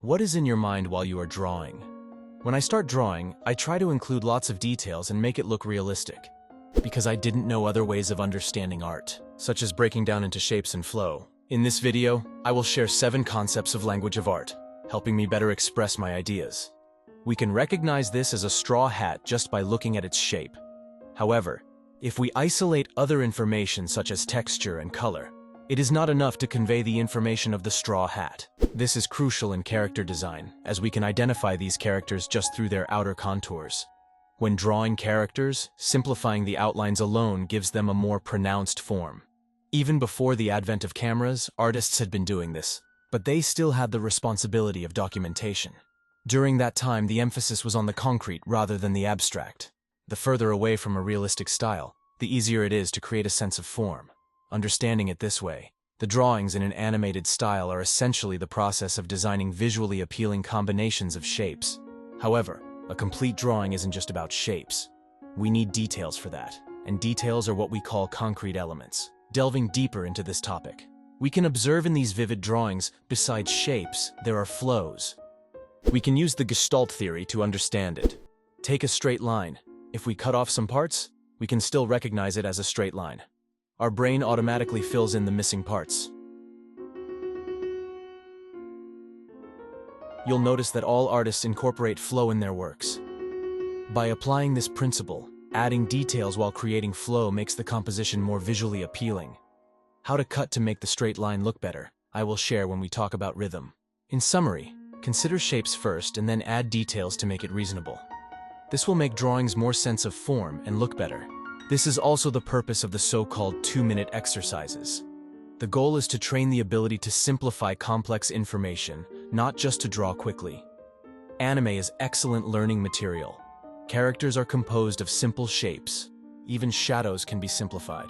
What is in your mind while you are drawing? When I start drawing, I try to include lots of details and make it look realistic, because I didn't know other ways of understanding art, such as breaking down into shapes and flow. In this video, I will share 7 concepts of language of art, helping me better express my ideas. We can recognize this as a straw hat just by looking at its shape. However, if we isolate other information such as texture and color, it is not enough to convey the information of the straw hat. This is crucial in character design, as we can identify these characters just through their outer contours. When drawing characters, simplifying the outlines alone gives them a more pronounced form. Even before the advent of cameras, artists had been doing this, but they still had the responsibility of documentation. During that time, the emphasis was on the concrete rather than the abstract. The further away from a realistic style, the easier it is to create a sense of form. Understanding it this way, the drawings in an animated style are essentially the process of designing visually appealing combinations of shapes. However, a complete drawing isn't just about shapes. We need details for that, and details are what we call concrete elements. Delving deeper into this topic, we can observe in these vivid drawings, besides shapes, there are flows. We can use the Gestalt theory to understand it. Take a straight line. If we cut off some parts, we can still recognize it as a straight line. Our brain automatically fills in the missing parts. You'll notice that all artists incorporate flow in their works. By applying this principle, adding details while creating flow makes the composition more visually appealing. How to cut to make the straight line look better, I will share when we talk about rhythm. In summary, consider shapes first and then add details to make it reasonable. This will make drawings more sense of form and look better. This is also the purpose of the so-called 2-minute exercises. The goal is to train the ability to simplify complex information, not just to draw quickly. Anime is excellent learning material. Characters are composed of simple shapes. Even shadows can be simplified.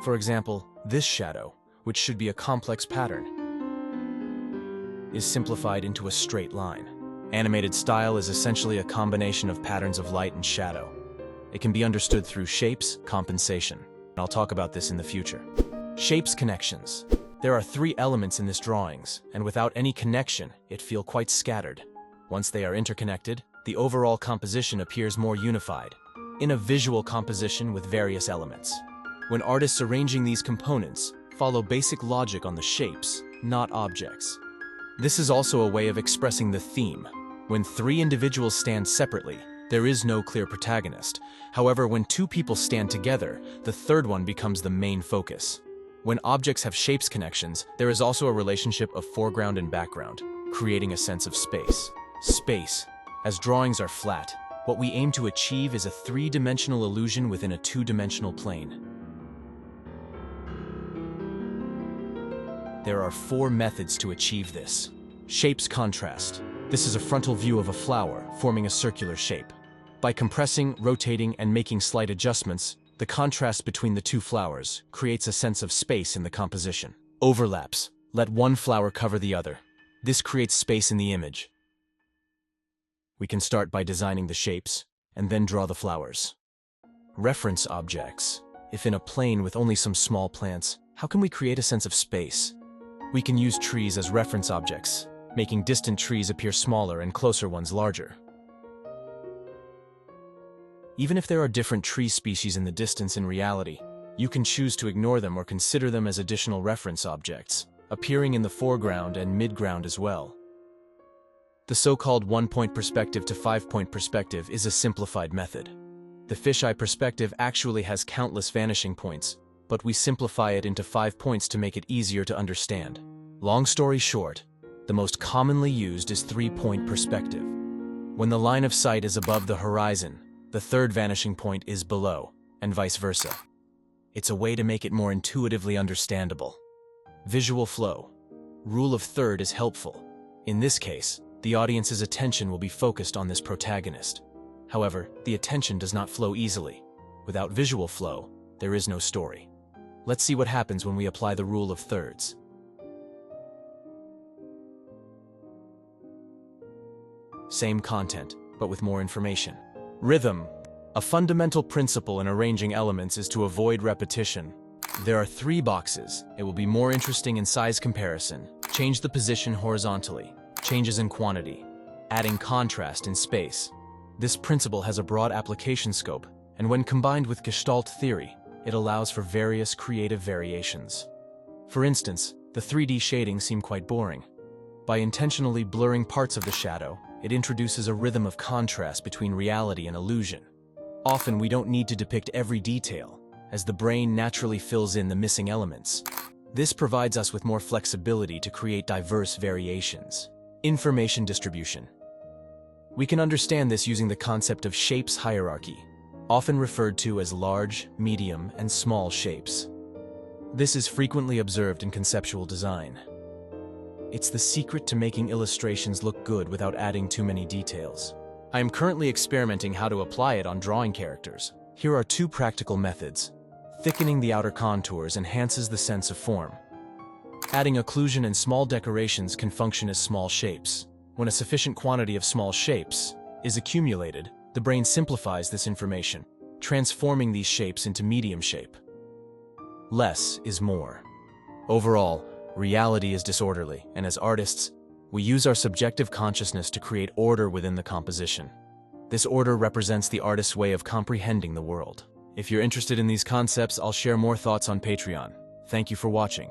For example, this shadow, which should be a complex pattern, is simplified into a straight line. Animated style is essentially a combination of patterns of light and shadow. It can be understood through shapes, compensation. I'll talk about this in the future. Shapes connections. There are 3 elements in this drawings, and without any connection, it feels quite scattered. Once they are interconnected, the overall composition appears more unified, in a visual composition with various elements. When artists arranging these components, follow basic logic on the shapes, not objects. This is also a way of expressing the theme. When 3 individuals stand separately, there is no clear protagonist. However, when 2 people stand together, the third one becomes the main focus. When objects have shapes connections, there is also a relationship of foreground and background, creating a sense of space. Space. As drawings are flat, what we aim to achieve is a 3-dimensional illusion within a 2-dimensional plane. There are 4 methods to achieve this. Shapes contrast. This is a frontal view of a flower, forming a circular shape. By compressing, rotating, and making slight adjustments, the contrast between the 2 flowers creates a sense of space in the composition. Overlaps. Let one flower cover the other. This creates space in the image. We can start by designing the shapes, and then draw the flowers. Reference objects. If in a plane with only some small plants, how can we create a sense of space? We can use trees as reference objects, making distant trees appear smaller and closer ones larger. Even if there are different tree species in the distance in reality, you can choose to ignore them or consider them as additional reference objects, appearing in the foreground and midground as well. The so-called 1-point perspective to 5-point perspective is a simplified method. The fisheye perspective actually has countless vanishing points, but we simplify it into 5 points to make it easier to understand. Long story short, the most commonly used is 3-point perspective. When the line of sight is above the horizon, the third vanishing point is below, and vice versa. It's a way to make it more intuitively understandable. Visual flow. Rule of third is helpful. In this case, the audience's attention will be focused on this protagonist. However, the attention does not flow easily. Without visual flow, there is no story. Let's see what happens when we apply the rule of thirds. Same content, but with more information. Rhythm. A fundamental principle in arranging elements is to avoid repetition. There are 3 boxes. It will be more interesting in size comparison. Change the position horizontally. changes in quantity, adding contrast in space. This principle has a broad application scope, and when combined with Gestalt theory, it allows for various creative variations. For instance, the 3D shading seem quite boring. By intentionally blurring parts of the shadow, it introduces a rhythm of contrast between reality and illusion. Often we don't need to depict every detail, as the brain naturally fills in the missing elements. This provides us with more flexibility to create diverse variations. Information distribution. We can understand this using the concept of shapes hierarchy, often referred to as large, medium, and small shapes. This is frequently observed in conceptual design. It's the secret to making illustrations look good without adding too many details. I am currently experimenting how to apply it on drawing characters. Here are two practical methods. Thickening the outer contours enhances the sense of form. Adding occlusion and small decorations can function as small shapes. When a sufficient quantity of small shapes is accumulated, the brain simplifies this information, transforming these shapes into medium shape. Less is more. Overall, reality is disorderly, and as artists, we use our subjective consciousness to create order within the composition. This order represents the artist's way of comprehending the world. If you're interested in these concepts, I'll share more thoughts on Patreon. Thank you for watching.